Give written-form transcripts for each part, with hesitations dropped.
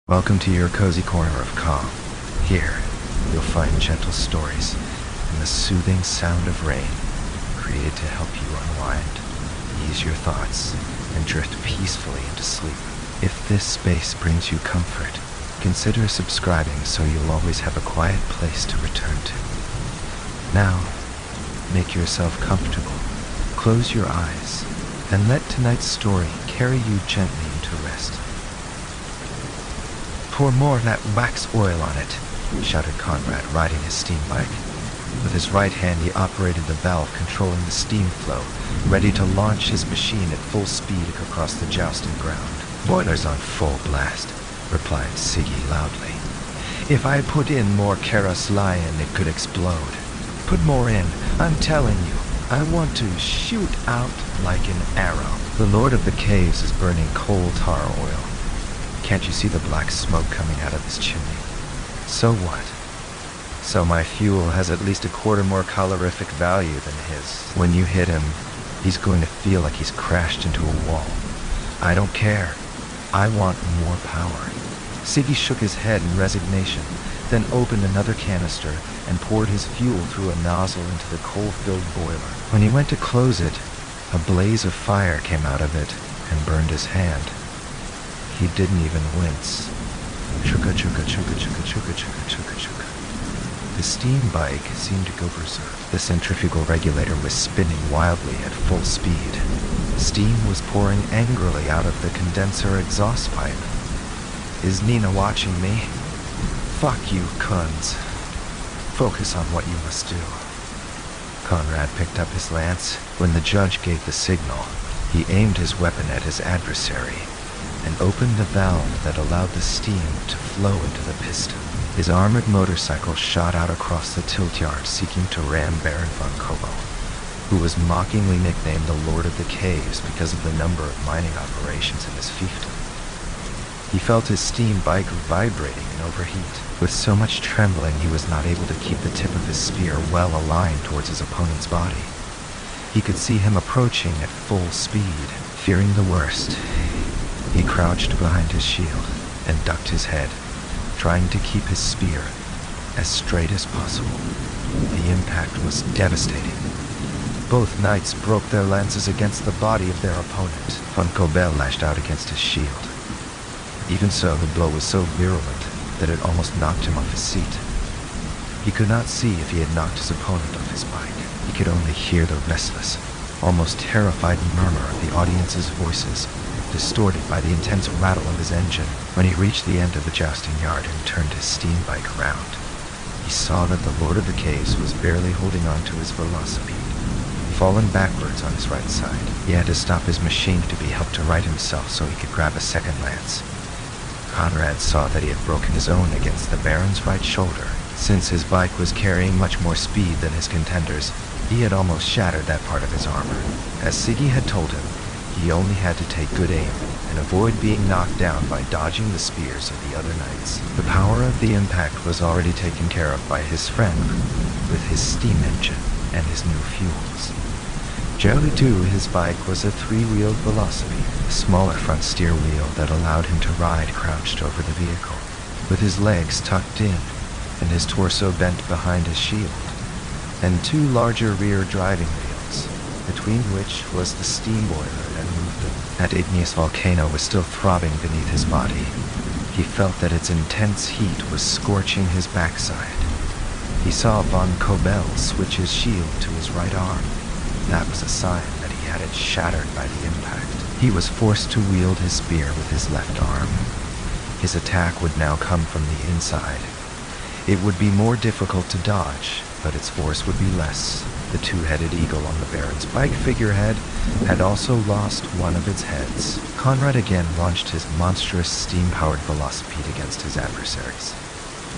Welcome to your cozy corner of calm. Here, you'll find gentle stories and the soothing sound of rain, created to help you unwind, ease your thoughts, and drift peacefully into sleep. If this space brings you comfort, consider subscribing so you'll always have a quiet place to return to. Now, make yourself comfortable, close your eyes, and let tonight's story carry you gently into rest. "Pour more of that wax oil on it," shouted Conrad, riding his steam bike. With his right hand, he operated the valve controlling the steam flow, ready to launch his machine at full speed across the jousting ground. "Boiler's on full blast," replied Siggy loudly. "If I put in more kerosene, it could explode. Put more in, I'm telling you. I want to shoot out like an arrow." "The Lord of the Caves is burning coal tar oil. Can't you see the black smoke coming out of his chimney? So what? So my fuel has at least a quarter more calorific value than his. When you hit him, he's going to feel like he's crashed into a wall. I don't care. I want more power." Siggy shook his head in resignation, then opened another canister and poured his fuel through a nozzle into the coal-filled boiler. When he went to close it, a blaze of fire came out of it and burned his hand. He didn't even wince. Chuka chuka chuka chuka chuka chuka chuka chuka. The steam bike seemed to go berserk. The centrifugal regulator was spinning wildly at full speed. Steam was pouring angrily out of the condenser exhaust pipe. "Is Nina watching me? Fuck you, cunts. Focus on what you must do." Conrad picked up his lance. When the judge gave the signal, he aimed his weapon at his adversary and opened the valve that allowed the steam to flow into the piston. His armored motorcycle shot out across the tilt yard, seeking to ram Baron von Kobo, who was mockingly nicknamed the Lord of the Caves because of the number of mining operations in his fiefdom. He felt his steam bike vibrating and overheat. With so much trembling, he was not able to keep the tip of his spear well aligned towards his opponent's body. He could see him approaching at full speed. Fearing the worst, he crouched behind his shield and ducked his head, trying to keep his spear as straight as possible. The impact was devastating. Both knights broke their lances against the body of their opponent. Von Kobel lashed out against his shield. Even so, the blow was so virulent that it almost knocked him off his seat. He could not see if he had knocked his opponent off his bike. He could only hear the restless, almost terrified murmur of the audience's voices, distorted by the intense rattle of his engine. When he reached the end of the jousting yard and turned his steam bike around, he saw that the Lord of the Caves was barely holding on to his velocipede, fallen backwards on his right side. He had to stop his machine to be helped to right himself so he could grab a second lance. Conrad saw that he had broken his own against the Baron's right shoulder. Since his bike was carrying much more speed than his contenders, he had almost shattered that part of his armor. As Siggy had told him, he only had to take good aim and avoid being knocked down by dodging the spears of the other knights. The power of the impact was already taken care of by his friend with his steam engine and his new fuels. Generally too, his bike was a three-wheeled velocipede, a smaller front steer wheel that allowed him to ride crouched over the vehicle, with his legs tucked in and his torso bent behind his shield, and two larger rear driving wheels, between which was the steam boiler that moved them. That igneous volcano was still throbbing beneath his body. He felt that its intense heat was scorching his backside. He saw von Kobel switch his shield to his right arm. That was a sign that he had it shattered by the impact. He was forced to wield his spear with his left arm. His attack would now come from the inside. It would be more difficult to dodge, but its force would be less. The two-headed eagle on the Baron's bike figurehead had also lost one of its heads. Conrad again launched his monstrous steam-powered velocipede against his adversaries.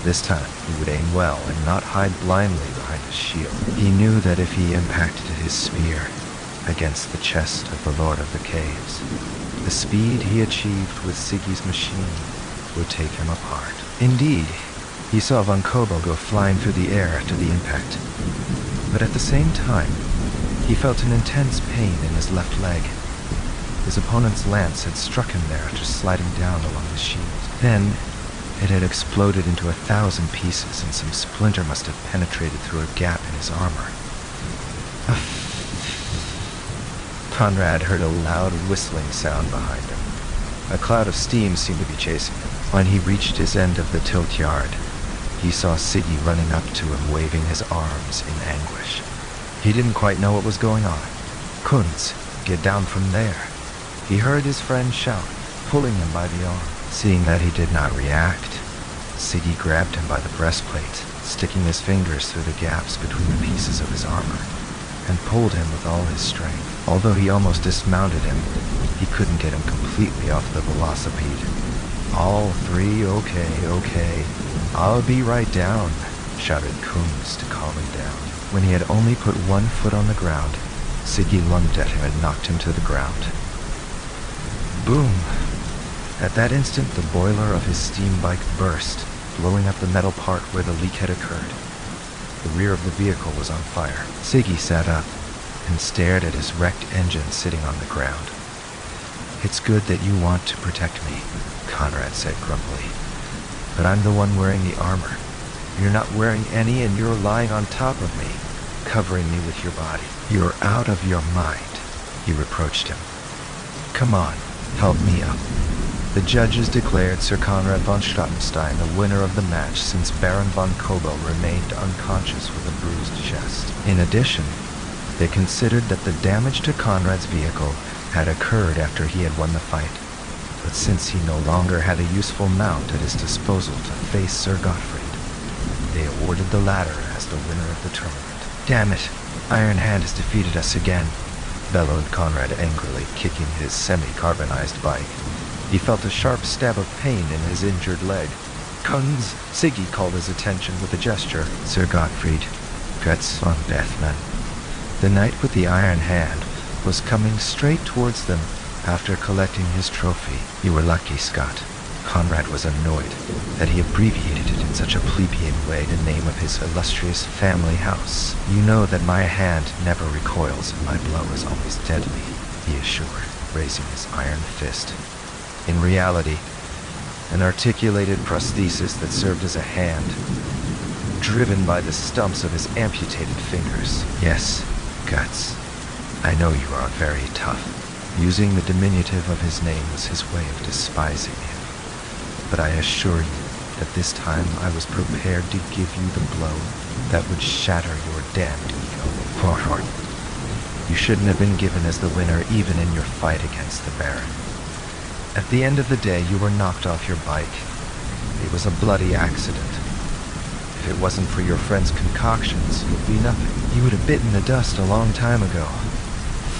This time, he would aim well and not hide blindly behind his shield. He knew that if he impacted his spear against the chest of the Lord of the Caves, the speed he achieved with Siggy's machine would take him apart. Indeed, he saw von Kobo go flying through the air after the impact, but at the same time, he felt an intense pain in his left leg. His opponent's lance had struck him there after sliding down along the shield. Then, It had exploded into 1,000 pieces, and some splinter must have penetrated through a gap in his armor. Conrad heard a loud whistling sound behind him. A cloud of steam seemed to be chasing him. When he reached his end of the tilt yard, he saw Siggy running up to him, waving his arms in anguish. He didn't quite know what was going on. Kunz, get down from there. He heard his friend shout, pulling him by the arm. Seeing that he did not react, Siggy grabbed him by the breastplate, sticking his fingers through the gaps between the pieces of his armor, and pulled him with all his strength. Although he almost dismounted him, he couldn't get him completely off the velocipede. All three, okay. I'll be right down, shouted Kunz to calm him down. When he had only put one foot on the ground, Siggy lunged at him and knocked him to the ground. Boom! At that instant, the boiler of his steam bike burst, blowing up the metal part where the leak had occurred. The rear of the vehicle was on fire. Siggy sat up and stared at his wrecked engine sitting on the ground. It's good that you want to protect me, Conrad said grumpily. But I'm the one wearing the armor. You're not wearing any, and you're lying on top of me, covering me with your body. You're out of your mind, he reproached him. Come on, help me up. The judges declared Sir Conrad von Strautenstein the winner of the match, since Baron von Kobel remained unconscious with a bruised chest. In addition, they considered that the damage to Conrad's vehicle had occurred after he had won the fight. But since he no longer had a useful mount at his disposal to face Sir Gottfried, they awarded the latter as the winner of the tournament. Damn it! Iron Hand has defeated us again, bellowed Conrad angrily, kicking his semi-carbonized bike. He felt a sharp stab of pain in his injured leg. Kunz, Siggy called his attention with a gesture. Sir Gottfried, Götz von Bethmann. The knight with the iron hand was coming straight towards them after collecting his trophy. You were lucky, Scott. Conrad was annoyed that he abbreviated it in such a plebeian way the name of his illustrious family house. You know that my hand never recoils and my blow is always deadly, he assured, raising his iron fist. In reality, an articulated prosthesis that served as a hand, driven by the stumps of his amputated fingers. Yes, Götz, I know you are very tough. Using the diminutive of his name was his way of despising him. But I assure you that this time I was prepared to give you the blow that would shatter your damned ego. Forward. You shouldn't have been given as the winner even in your fight against the Baron. At the end of the day, you were knocked off your bike. It was a bloody accident. If it wasn't for your friend's concoctions, you'd be nothing. You would have bitten the dust a long time ago.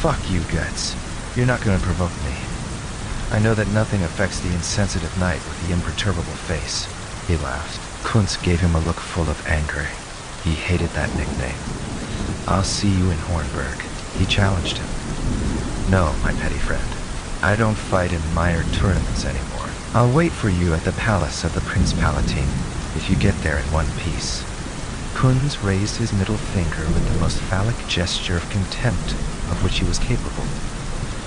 Fuck you, Götz. You're not going to provoke me. I know that nothing affects the insensitive knight with the imperturbable face. He laughed. Kunz gave him a look full of anger. He hated that nickname. I'll see you in Hornburg. He challenged him. No, my petty friend. I don't fight in mired tournaments anymore. I'll wait for you at the palace of the Prince Palatine, if you get there in one piece. Kunz raised his middle finger with the most phallic gesture of contempt of which he was capable.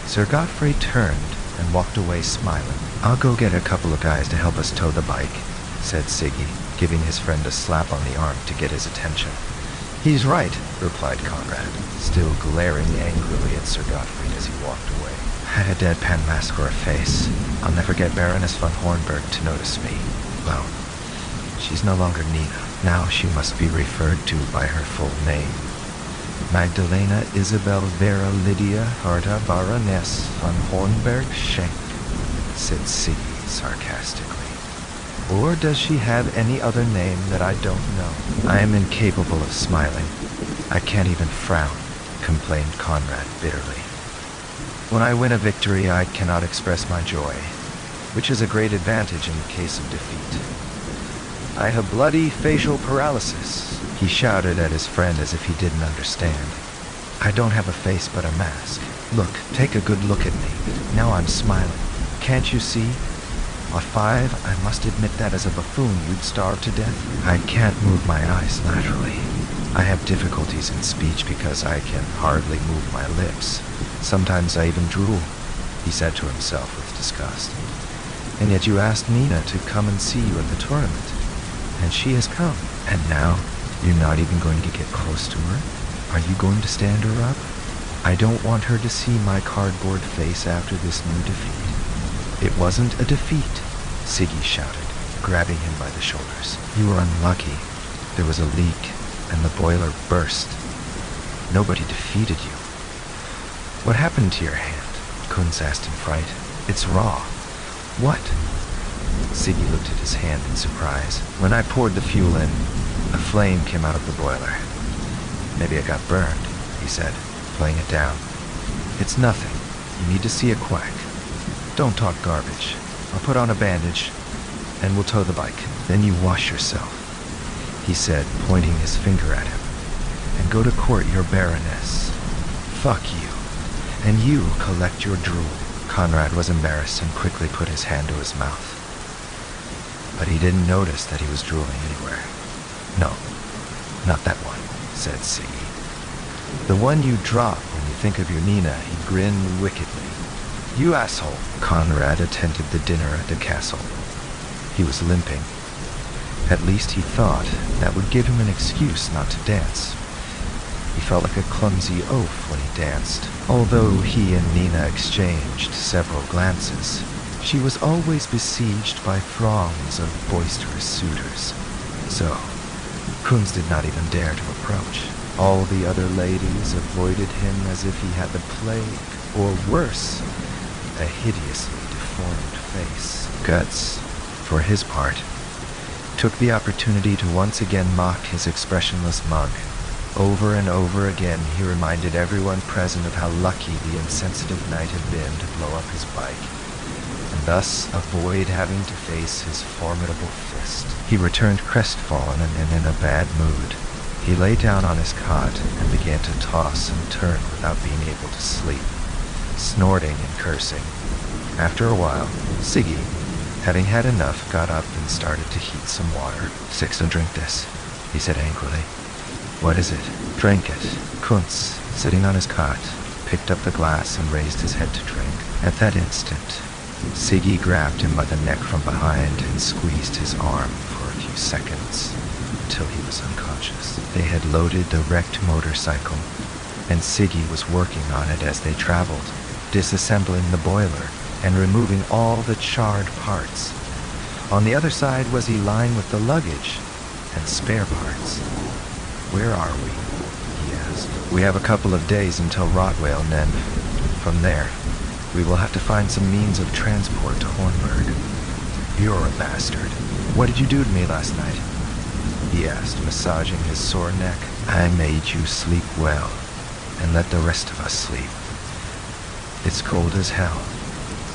Sir Godfrey turned and walked away smiling. I'll go get a couple of guys to help us tow the bike, said Siggy, giving his friend a slap on the arm to get his attention. He's right, replied Conrad, still glaring angrily at Sir Gottfried as he walked away. Had a deadpan mask or a face. I'll never get Baroness von Hornburg to notice me. Well, she's no longer Nina. Now she must be referred to by her full name. Magdalena Isabel Vera Lydia Harta Baroness von Hornberg Schenk, said Siggy sarcastically. Or does she have any other name that I don't know? I am incapable of smiling. I can't even frown, complained Conrad bitterly. When I win a victory, I cannot express my joy, which is a great advantage in case of defeat. I have bloody facial paralysis, he shouted at his friend as if he didn't understand. I don't have a face but a mask. Look, take a good look at me. Now I'm smiling. Can't you see? At 5, I must admit that as a buffoon you'd starve to death. I can't move my eyes laterally. I have difficulties in speech because I can hardly move my lips. Sometimes I even drool, he said to himself with disgust. And yet you asked Nina to come and see you at the tournament. And she has come. And now, you're not even going to get close to her? Are you going to stand her up? I don't want her to see my cardboard face after this new defeat. It wasn't a defeat, Siggy shouted, grabbing him by the shoulders. You were unlucky. There was a leak, and the boiler burst. Nobody defeated you. What happened to your hand? Kunz asked in fright. It's raw. What? Siggy looked at his hand in surprise. When I poured the fuel in, a flame came out of the boiler. Maybe I got burned, he said, playing it down. It's nothing. You need to see a quack. Don't talk garbage. I'll put on a bandage, and we'll tow the bike. Then you wash yourself, he said, pointing his finger at him, and go to court your Baroness. Fuck you. And you collect your drool. Conrad was embarrassed and quickly put his hand to his mouth. But he didn't notice that he was drooling anywhere. No, not that one, said Siggy. The one you drop when you think of your Nina, he grinned wickedly. You asshole. Conrad attended the dinner at the castle. He was limping. At least he thought that would give him an excuse not to dance. He felt like a clumsy oaf when he danced. Although he and Nina exchanged several glances, she was always besieged by throngs of boisterous suitors. So, Kunz did not even dare to approach. All the other ladies avoided him as if he had the plague, or worse, a hideously deformed face. Guts, for his part, took the opportunity to once again mock his expressionless mug. Over and over again, he reminded everyone present of how lucky the insensitive night had been to blow up his bike, and thus avoid having to face his formidable fist. He returned crestfallen and in a bad mood. He lay down on his cot and began to toss and turn without being able to sleep, snorting and cursing. After a while, Siggy, having had enough, got up and started to heat some water. Sixto, drink this, he said angrily. What is it? Drink it. Kunz, sitting on his cot, picked up the glass and raised his head to drink. At that instant, Siggy grabbed him by the neck from behind and squeezed his arm for a few seconds until he was unconscious. They had loaded the wrecked motorcycle, and Siggy was working on it as they traveled, disassembling the boiler and removing all the charred parts. On the other side was he lying with the luggage and spare parts. Where are we? He asked. We have a couple of days until Rottweil, and then, from there, we will have to find some means of transport to Hornburg. You're a bastard. What did you do to me last night? He asked, massaging his sore neck. I made you sleep well, and let the rest of us sleep. It's cold as hell.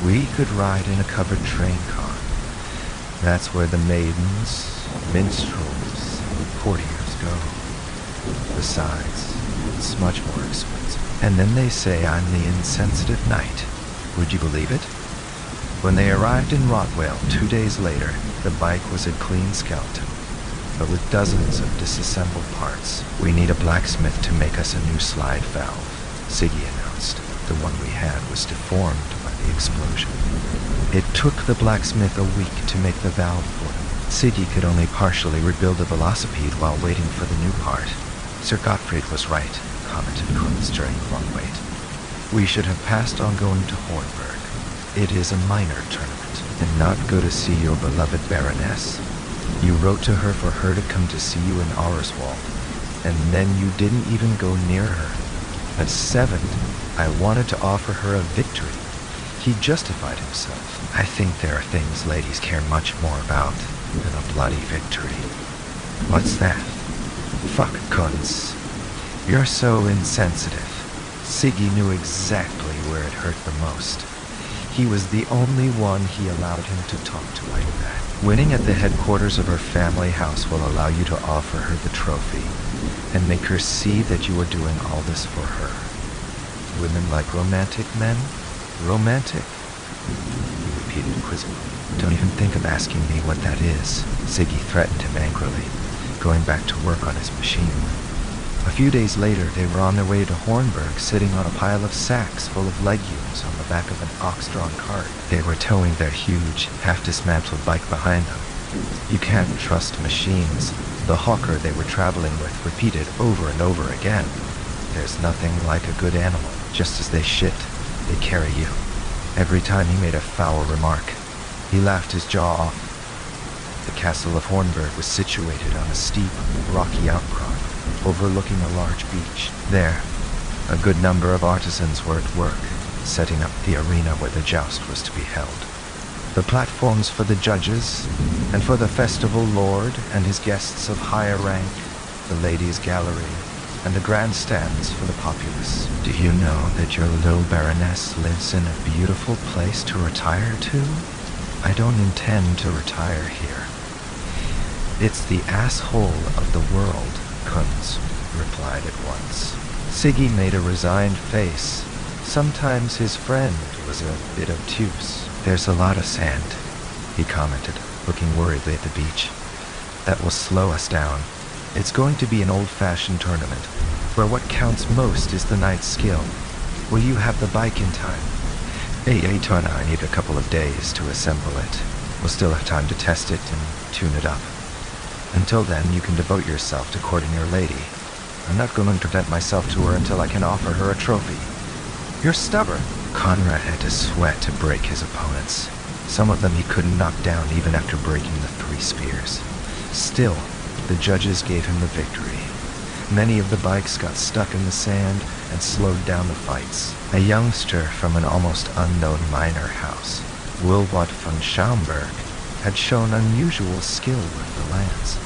We could ride in a covered train car. That's where the maidens, minstrels, and courtiers go. Besides, it's much more expensive. And then they say I'm the insensitive knight. Would you believe it? When they arrived in Rottweil 2 days later, the bike was a clean skeleton, but with dozens of disassembled parts. We need a blacksmith to make us a new slide valve, Siggy announced. The one we had was deformed by the explosion. It took the blacksmith a week to make the valve for him. Siggy could only partially rebuild the velocipede while waiting for the new part. Sir Gottfried was right, commented Kunz during the long wait. We should have passed on going to Hornburg. It is a minor tournament, and not go to see your beloved Baroness. You wrote to her for her to come to see you in Auerswald, and then you didn't even go near her. At 7, I wanted to offer her a victory. He justified himself. I think there are things ladies care much more about than a bloody victory. What's that? Fuck, Kunz. You're so insensitive. Siggy knew exactly where it hurt the most. He was the only one he allowed him to talk to like that. Winning at the headquarters of her family house will allow you to offer her the trophy and make her see that you are doing all this for her. Women like romantic men? Romantic? He repeated quizzically. Don't even think of asking me what that is. Siggy threatened him angrily, going back to work on his machine. A few days later, they were on their way to Hornburg, sitting on a pile of sacks full of legumes on the back of an ox-drawn cart. They were towing their huge, half-dismantled bike behind them. You can't trust machines. The hawker they were traveling with repeated over and over again. There's nothing like a good animal. Just as they shit, they carry you. Every time he made a foul remark, he laughed his jaw off. The castle of Hornburg was situated on a steep, rocky outcrop, overlooking a large beach. There, a good number of artisans were at work, setting up the arena where the joust was to be held. The platforms for the judges, and for the festival lord and his guests of higher rank, the ladies' gallery, and the grandstands for the populace. Do you know that your little baroness lives in a beautiful place to retire to? I don't intend to retire here. It's the asshole of the world, Kunz replied at once. Siggy made a resigned face. Sometimes his friend was a bit obtuse. There's a lot of sand, he commented, looking worriedly at the beach. That will slow us down. It's going to be an old-fashioned tournament, where what counts most is the knight's skill. Will you have the bike in time? I need a couple of days to assemble it. We'll still have time to test it and tune it up. Until then, you can devote yourself to courting your lady. I'm not going to present myself to her until I can offer her a trophy. You're stubborn. Conrad had to sweat to break his opponents. Some of them he couldn't knock down even after breaking the 3 spears. Still, the judges gave him the victory. Many of the bikes got stuck in the sand and slowed down the fights. A youngster from an almost unknown minor house, Wilwat von Schaumburg, had shown unusual skill with the lance.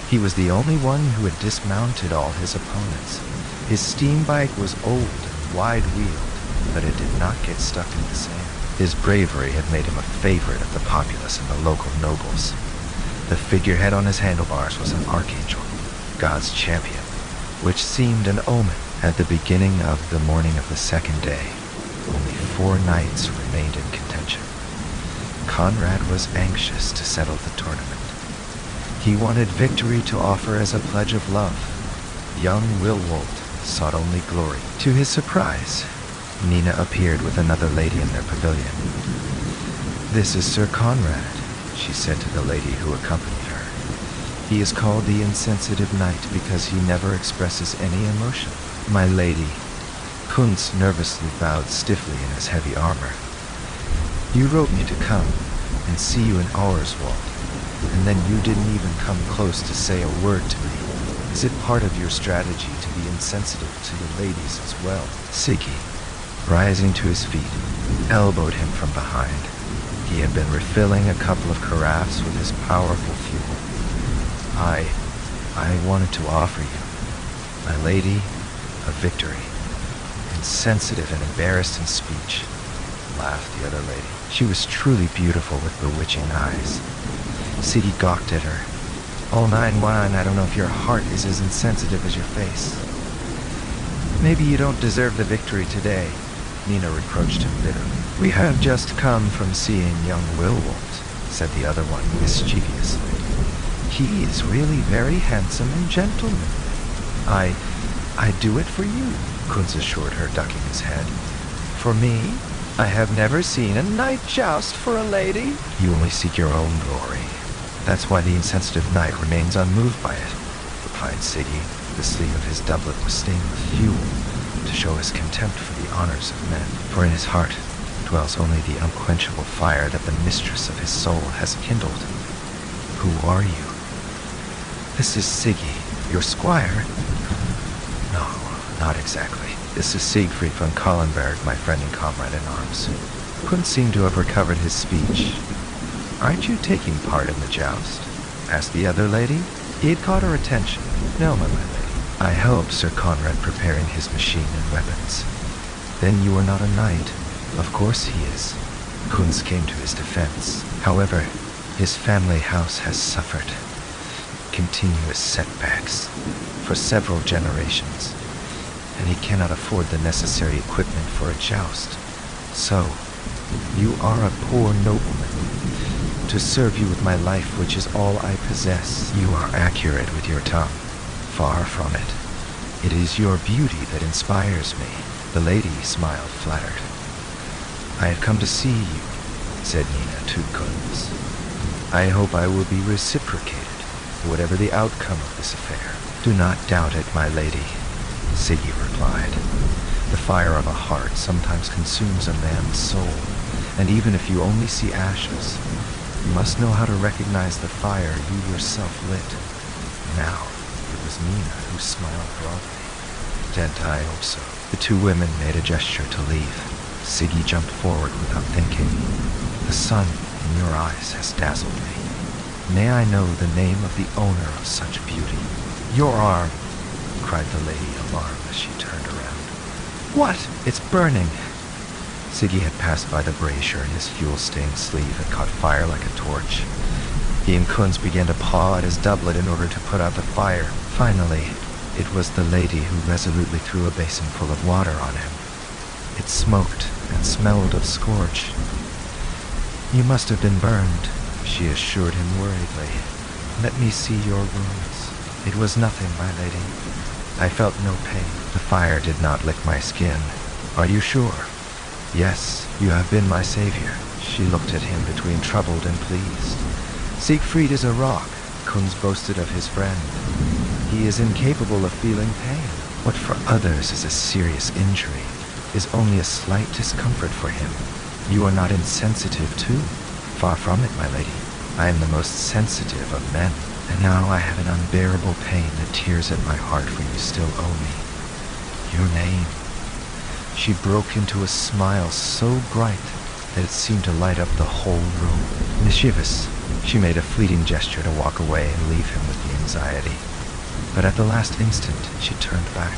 He was the only one who had dismounted all his opponents. His steam bike was old and wide-wheeled, but it did not get stuck in the sand. His bravery had made him a favorite of the populace and the local nobles. The figurehead on his handlebars was an archangel, God's champion, which seemed an omen. At the beginning of the morning of the second day, only 4 knights remained in contention. Conrad was anxious to settle the tournament. He wanted victory to offer as a pledge of love. Young Wilwold sought only glory. To his surprise, Nina appeared with another lady in their pavilion. "This is Sir Conrad," she said to the lady who accompanied her. "He is called the Insensitive Knight because he never expresses any emotion." "My lady," Kunz nervously bowed stiffly in his heavy armor. "You wrote me to come and see you in Auerswald, and then you didn't even come close to say a word to me. Is it part of your strategy to be insensitive to the ladies as well?" Siggy, rising to his feet, elbowed him from behind. He had been refilling a couple of carafes with his powerful fuel. I wanted to offer you, my lady, a victory." Insensitive and embarrassed in speech, laughed the other lady. She was truly beautiful with bewitching eyes. Siggy gawked at her. "All 9-1, I don't know if your heart is as insensitive as your face." "Maybe you don't deserve the victory today," Nina reproached him bitterly. "We have just come from seeing young Wilwold," said the other one mischievously. "He is really very handsome and gentlemanly." I'd do it for you," Kunz assured her, ducking his head. "For me? I have never seen a knight joust for a lady." "You only seek your own glory. That's why the insensitive knight remains unmoved by it," replied Siggy. The sleeve of his doublet was stained with fuel to show his contempt for the honors of men. For in his heart dwells only the unquenchable fire that the mistress of his soul has kindled. "Who are you?" "This is Siggy, your squire." "No, not exactly. This is Siegfried von Kallenberg, my friend and comrade in arms." Kunz seemed to have recovered his speech. "Aren't you taking part in the joust?" asked the other lady. He had caught her attention. "No, my lady. I helped Sir Conrad preparing his machine and weapons." "Then you are not a knight." "Of course he is." Kunz came to his defense. "However, his family house has suffered continuous setbacks for several generations, and he cannot afford the necessary equipment for a joust. So, you are a poor nobleman. To serve you with my life, which is all I possess." "You are accurate with your tongue. Far from it. It is your beauty that inspires me. The lady smiled, flattered. I had come to see you, said Nina to Kunz. I hope I will be reciprocated, whatever the outcome of this affair. Do not doubt it, my lady, Siggy replied. The fire of a heart sometimes consumes a man's soul, and even if you only see ashes, you must know how to recognize the fire you yourself lit. Now, it was Nina who smiled broadly. Didn't I hope so? The two women made a gesture to leave. Siggy jumped forward without thinking. The sun in your eyes has dazzled me. May I know the name of the owner of such beauty? Your arm, cried the lady, alarmed as she turned around. What? It's burning! Siggy had passed by the brazier and his fuel-stained sleeve had caught fire like a torch. He and Kunz began to paw at his doublet in order to put out the fire. Finally, it was the lady who resolutely threw a basin full of water on him. It smoked and smelled of scorch. You must have been burned, she assured him worriedly. Let me see your wounds. It was nothing, my lady. I felt no pain. The fire did not lick my skin. Are you sure? Yes, you have been my savior. She looked at him between troubled and pleased. Siegfried is a rock, Kunz boasted of his friend. He is incapable of feeling pain. What for others is a serious injury is only a slight discomfort for him. You are not insensitive, too. Far from it, my lady. I am the most sensitive of men, and now I have an unbearable pain that tears at my heart, for you still owe me. Your name. She broke into a smile so bright that it seemed to light up the whole room. Mischievous, she made a fleeting gesture to walk away and leave him with the anxiety. But at the last instant, she turned back.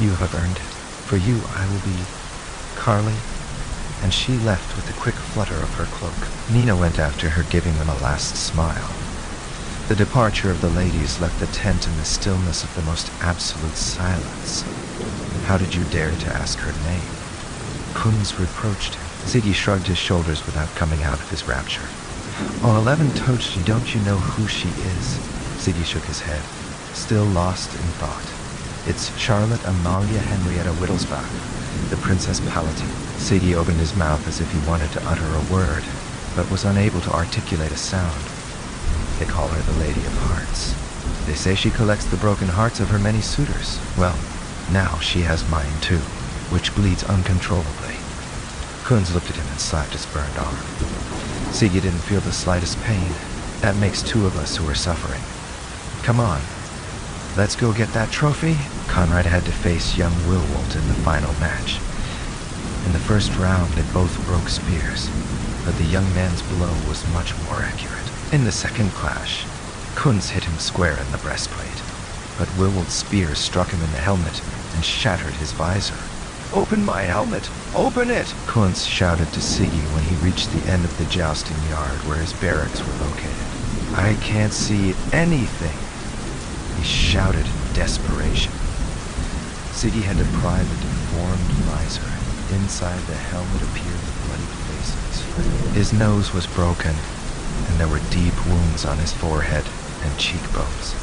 You have earned it. For you, I will be Carly. And she left with a quick flutter of her cloak. Nina went after her, giving them a last smile. The departure of the ladies left the tent in the stillness of the most absolute silence. How did you dare to ask her name? Kunz reproached him. Siggy shrugged his shoulders without coming out of his rapture. Oh, 11 Tochi, don't you know who she is? Siggy shook his head, still lost in thought. It's Charlotte Amalia Henrietta Wittelsbach, the Princess Palatine. Siggy opened his mouth as if he wanted to utter a word, but was unable to articulate a sound. They call her the Lady of Hearts. They say she collects the broken hearts of her many suitors. Well, now she has mine too, which bleeds uncontrollably. Kunz looked at him and slapped his burned arm. Siggy didn't feel the slightest pain. That makes two of us who are suffering. Come on. Let's go get that trophy. Conrad had to face young Willwalt in the final match. In the first round, they both broke spears, but the young man's blow was much more accurate. In the second clash, Kunz hit him square in the breastplate, but Willwalt's spear struck him in the helmet and shattered his visor. Open my helmet! Open it! Kunz shouted to Siggy when he reached the end of the jousting yard where his barracks were located. I can't see anything! He shouted in desperation. Siggy had to pry the deformed visor. Inside the helmet appeared the bloody face of his friend. His nose was broken, and there were deep wounds on his forehead and cheekbones.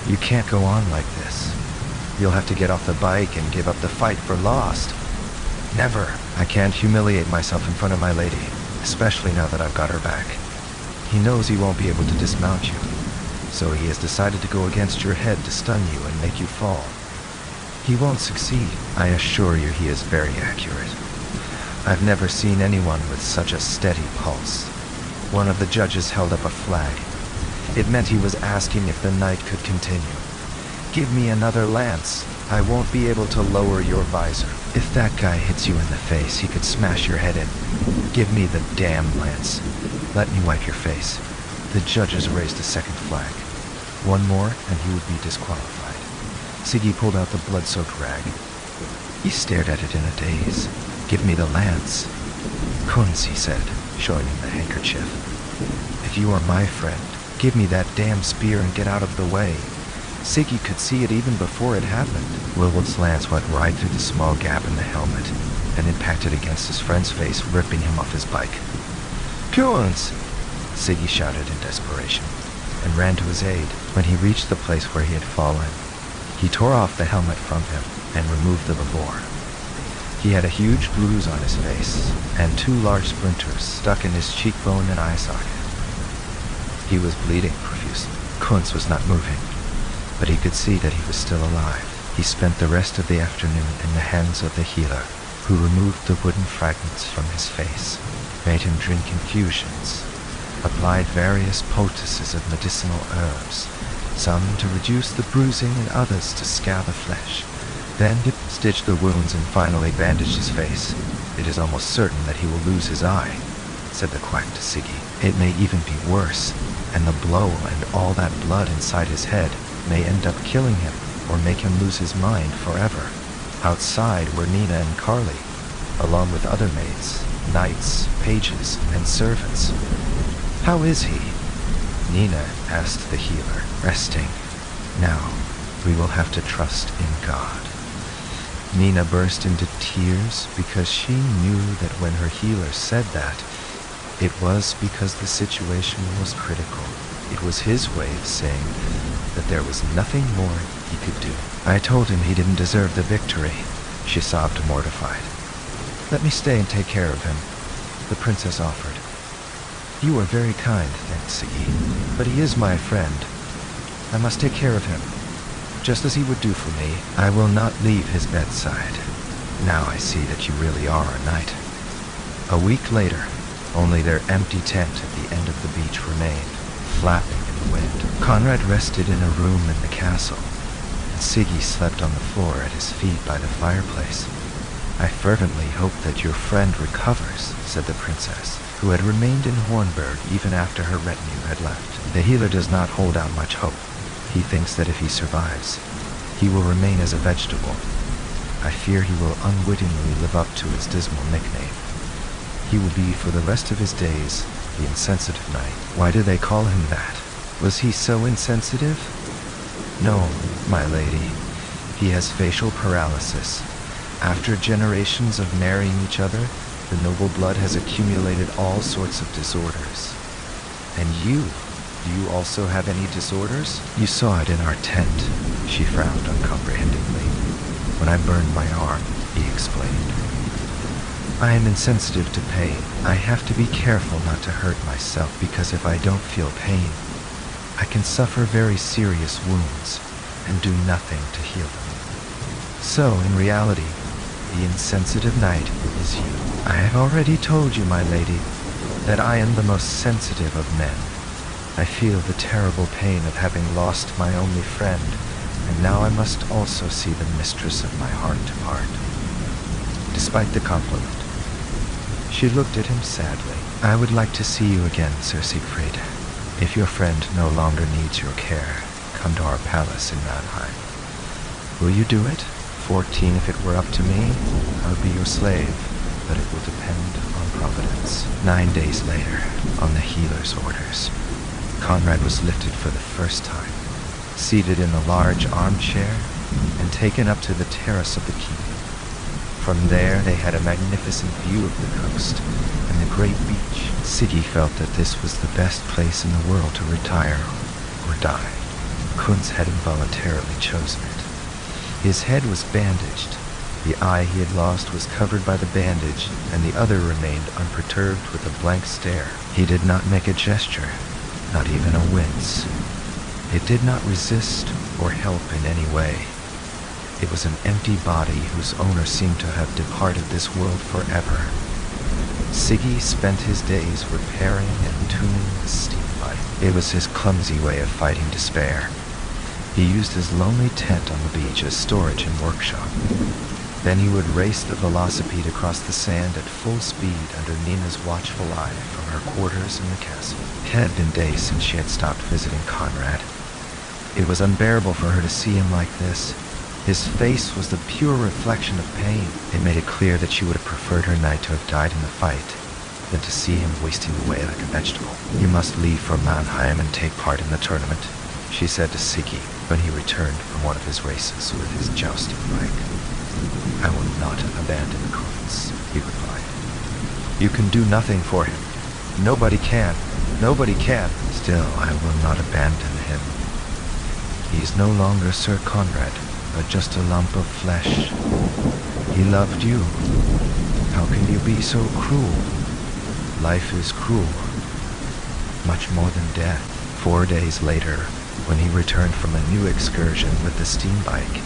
You can't go on like this. You'll have to get off the bike and give up the fight for lost. Never. I can't humiliate myself in front of my lady, especially now that I've got her back. He knows he won't be able to dismount you, so he has decided to go against your head to stun you and make you fall. He won't succeed. I assure you he is very accurate. I've never seen anyone with such a steady pulse. One of the judges held up a flag. It meant he was asking if the night could continue. Give me another lance. I won't be able to lower your visor. If that guy hits you in the face, he could smash your head in. Give me the damn lance. Let me wipe your face. The judges raised a second flag. One more, and he would be disqualified. Siggy pulled out the blood-soaked rag. He stared at it in a daze. Give me the lance. Kunz, he said, showing him the handkerchief. If you are my friend, give me that damn spear and get out of the way. Siggy could see it even before it happened. Willwalt's lance went right through the small gap in the helmet and impacted against his friend's face, ripping him off his bike. Kunz! Siggy shouted in desperation and ran to his aid. When he reached the place where he had fallen, He tore off the helmet from him and removed the before. He had a huge bruise on his face and 2 large splinters stuck in his cheekbone and eye socket. He was bleeding profusely. Kunz was not moving, but he could see that he was still alive. He spent the rest of the afternoon in the hands of the healer, who removed the wooden fragments from his face, made him drink infusions, applied various poultices of medicinal herbs, some to reduce the bruising and others to scare the flesh. Then he stitched the wounds and finally bandaged his face. "It is almost certain that he will lose his eye," said the quack to Siggy. "It may even be worse, and the blow and all that blood inside his head may end up killing him or make him lose his mind forever." Outside were Nina and Carly, along with other maids, knights, pages, and servants. "How is he?" Nina asked the healer, resting. "Now, we will have to trust in God." Nina burst into tears because she knew that when her healer said that, it was because the situation was critical. It was his way of saying that there was nothing more he could do. "I told him he didn't deserve the victory," she sobbed, mortified. "Let me stay and take care of him," the princess offered. "You are very kind," thanked Siggy, "but he is my friend. I must take care of him, just as he would do for me. I will not leave his bedside. Now I see that you really are a knight." A week later, only their empty tent at the end of the beach remained, flapping in the wind. Conrad rested in a room in the castle, and Siggy slept on the floor at his feet by the fireplace. "I fervently hope that your friend recovers," said the princess, who had remained in Hornburg even after her retinue had left. "The healer does not hold out much hope. He thinks that if he survives, he will remain as a vegetable. I fear he will unwittingly live up to its dismal nickname. He will be for the rest of his days the insensitive knight." "Why do they call him that? Was he so insensitive?" "No, my lady. He has facial paralysis. After generations of marrying each other, the noble blood has accumulated all sorts of disorders. And you? Do you also have any disorders?" "You saw it in our tent," she frowned uncomprehendingly. "When I burned my arm," he explained. "I am insensitive to pain. I have to be careful not to hurt myself because if I don't feel pain, I can suffer very serious wounds and do nothing to heal them. So, in reality, the insensitive knight is you. I have already told you, my lady, that I am the most sensitive of men. I feel the terrible pain of having lost my only friend, and now I must also see the mistress of my heart depart." Despite the compliment, she looked at him sadly. "I would like to see you again, Sir Siegfried. If your friend no longer needs your care, come to our palace in Mannheim. Will you do it? 14 if it were up to me. I would be your slave, but it will depend on Providence." 9 days later, on the healer's orders, Conrad was lifted for the first time, seated in a large armchair, and taken up to the terrace of the keep. From there they had a magnificent view of the coast and the great beach. Siggy felt that this was the best place in the world to retire or die. Kunz had involuntarily chosen it. His head was bandaged. The eye he had lost was covered by the bandage, and the other remained unperturbed with a blank stare. He did not make a gesture, not even a wince. It did not resist or help in any way. It was an empty body whose owner seemed to have departed this world forever. Siggy spent his days repairing and tuning the steam bike. It was his clumsy way of fighting despair. He used his lonely tent on the beach as storage and workshop. Then he would race the velocipede across the sand at full speed under Nina's watchful eye from her quarters in the castle. It had been days since she had stopped visiting Conrad. It was unbearable for her to see him like this. His face was the pure reflection of pain. It made it clear that she would have preferred her knight to have died in the fight than to see him wasting away like a vegetable. "You must leave for Mannheim and take part in the tournament," she said to Siggy when he returned from one of his races with his jousting bike. "I will not abandon Kunz," he replied. "You can do nothing for him. Nobody can. Nobody can. Still, I will not abandon him. He is no longer Sir Conrad. but just a lump of flesh. He loved you. How can you be so cruel? Life is cruel, much more than death. 4 days later, when he returned from a new excursion with the steam bike,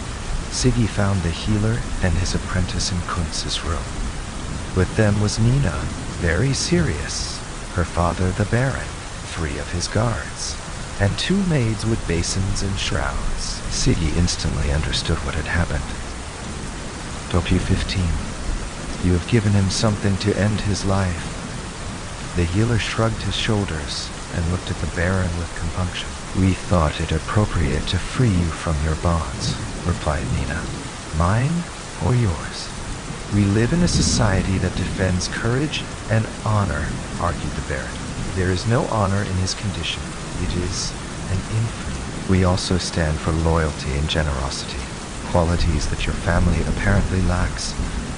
Siggy found the healer and his apprentice in Kunz's room. With them was Nina, very serious, her father the Baron, 3 of his guards, and 2 maids with basins and shrouds. Siggy instantly understood what had happened. Dopu 15, you have given him something to end his life. The healer shrugged his shoulders and looked at the Baron with compunction. We thought it appropriate to free you from your bonds, replied Nina. Mine or yours? We live in a society that defends courage and honor, argued the Baron. There is no honor in his condition. It is an infamy. We also stand for loyalty and generosity, qualities that your family apparently lacks.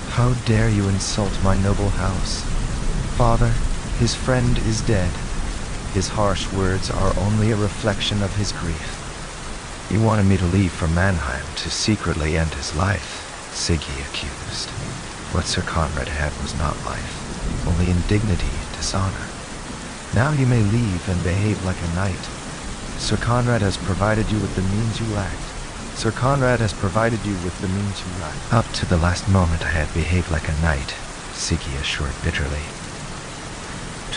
How dare you insult my noble house? Father, his friend is dead. His harsh words are only a reflection of his grief. He wanted me to leave for Mannheim to secretly end his life, Siggy accused. What Sir Conrad had was not life, only indignity and dishonor. Now you may leave and behave like a knight. Sir Conrad has provided you with the means you lacked. Sir Conrad has provided you with the means you lacked. Up to the last moment I had behaved like a knight, Siggy assured bitterly.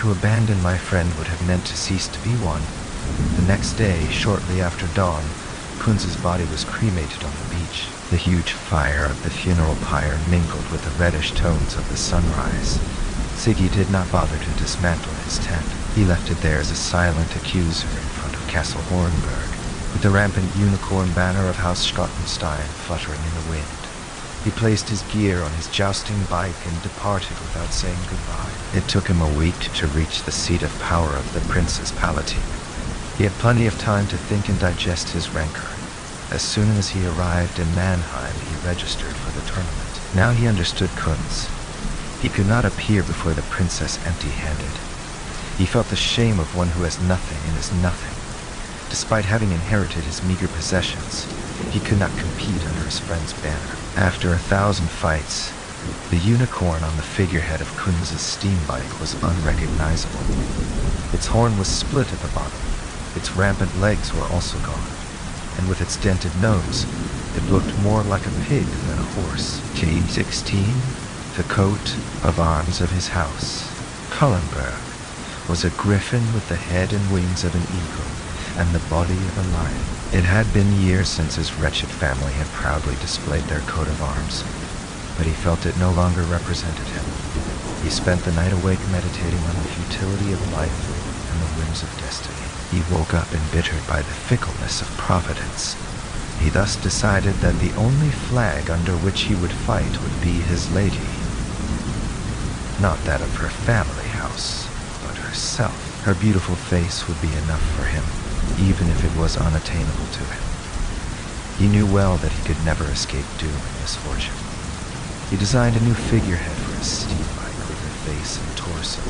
To abandon my friend would have meant to cease to be one. The next day, shortly after dawn, Kunz's body was cremated on the beach. The huge fire of the funeral pyre mingled with the reddish tones of the sunrise. Siggy did not bother to dismantle his tent. He left it there as a silent accuser in front of Castle Hornburg, with the rampant unicorn banner of House Schottenstein fluttering in the wind. He placed his gear on his jousting bike and departed without saying goodbye. It took him a week to reach the seat of power of the Prince's Palatine. He had plenty of time to think and digest his rancor. As soon as he arrived in Mannheim, he registered for the tournament. Now he understood Kunz. He could not appear before the princess empty-handed. He felt the shame of one who has nothing and is nothing. Despite having inherited his meager possessions, he could not compete under his friend's banner. After 1,000 fights, the unicorn on the figurehead of Kunz's steam bike was unrecognizable. Its horn was split at the bottom. Its rampant legs were also gone, and with its dented nose, it looked more like a pig than a horse. T16, the coat of arms of his house, Cullenberg, was a griffin with the head and wings of an eagle and the body of a lion. It had been years since his wretched family had proudly displayed their coat of arms, but he felt it no longer represented him. He spent the night awake meditating on the futility of life and the whims of destiny. He woke up embittered by the fickleness of Providence. He thus decided that the only flag under which he would fight would be his lady. Not that of her family house, but herself. Her beautiful face would be enough for him, even if it was unattainable to him. He knew well that he could never escape doom and misfortune. He designed a new figurehead for his steam bike with her face and torso,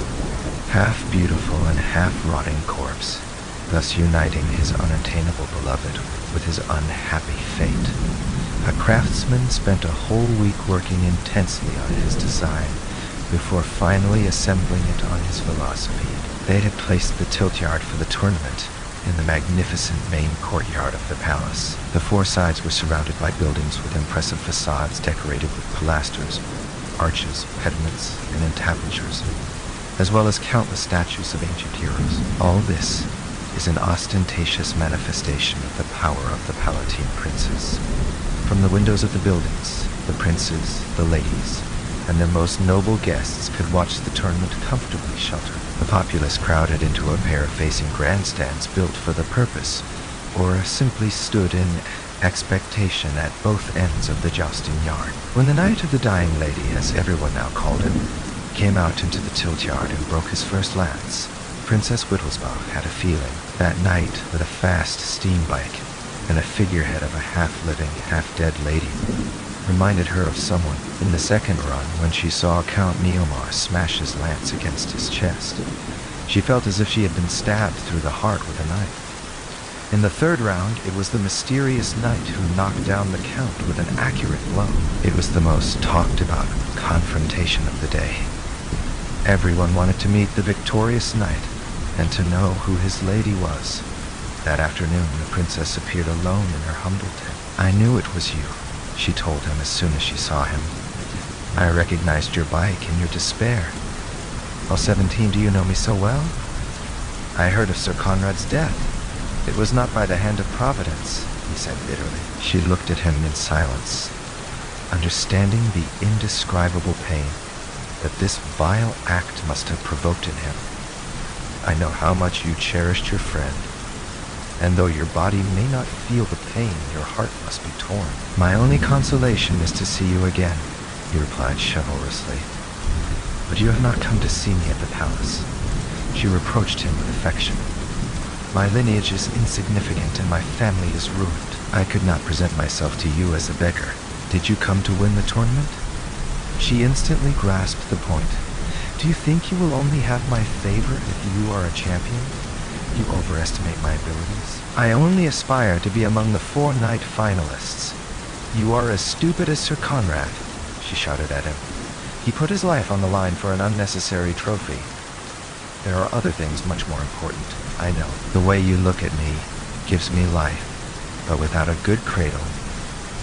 half beautiful and half rotting corpse, thus uniting his unattainable beloved with his unhappy fate. A craftsman spent a whole week working intensely on his design before finally assembling it on his velocipede. They had placed the tilt yard for the tournament in the magnificent main courtyard of the palace. The 4 sides were surrounded by buildings with impressive facades decorated with pilasters, arches, pediments, and entablatures, as well as countless statues of ancient heroes. All this is an ostentatious manifestation of the power of the Palatine princes. From the windows of the buildings, the princes, the ladies, and their most noble guests could watch the tournament comfortably sheltered. The populace crowded into a pair of facing grandstands built for the purpose, or simply stood in expectation at both ends of the jousting yard. When the Knight of the Dying Lady, as everyone now called him, came out into the tilt yard and broke his first lance, Princess Wittelsbach had a feeling that night with a fast steam bike and a figurehead of a half-living, half-dead lady reminded her of someone. In the second run, when she saw Count Neomar smash his lance against his chest, she felt as if she had been stabbed through the heart with a knife. In the third round, it was the mysterious knight who knocked down the count with an accurate blow. It was the most talked about confrontation of the day. Everyone wanted to meet the victorious knight and to know who his lady was. That afternoon, the princess appeared alone in her humble tent. "I knew it was you," she told him as soon as she saw him. "I recognized your bike in your despair. Well, 17, do you know me so well? I heard of Sir Conrad's death. It was not by the hand of Providence," he said bitterly. She looked at him in silence, understanding the indescribable pain that this vile act must have provoked in him. "I know how much you cherished your friend, and though your body may not feel the pain, your heart must be torn. My only consolation is to see you again," he replied chivalrously. "But you have not come to see me at the palace." She reproached him with affection. "My lineage is insignificant and my family is ruined. I could not present myself to you as a beggar. Did you come to win the tournament?" She instantly grasped the point. "Do you think you will only have my favor if you are a champion? You overestimate my abilities. I only aspire to be among the 4 knight finalists. You are as stupid as Sir Conrad," she shouted at him. "He put his life on the line for an unnecessary trophy. There are other things much more important, I know. The way you look at me gives me life, but without a good cradle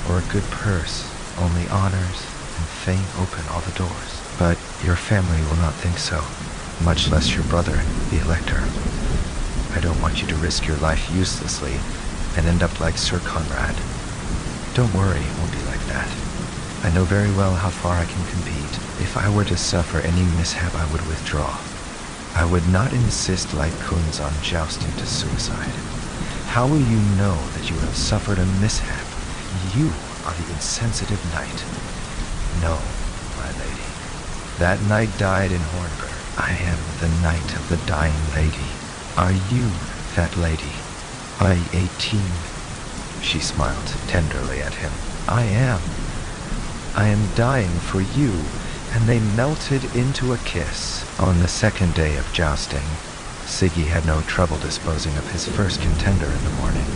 or a good purse, only honors and fame open all the doors. But your family will not think so, much less your brother, the Elector. I don't want you to risk your life uselessly and end up like Sir Conrad. Don't worry, it won't be like that. I know very well how far I can compete. If I were to suffer any mishap, I would withdraw. I would not insist like Kunz on jousting to suicide. How will you know that you have suffered a mishap? You are the insensitive knight. No, my lady. That knight died in Hornburg. I am the knight of the dying lady. Are you that lady? Are you 18? She smiled tenderly at him. I am. I am dying for you. And they melted into a kiss. On the second day of jousting, Siggy had no trouble disposing of his first contender in the morning.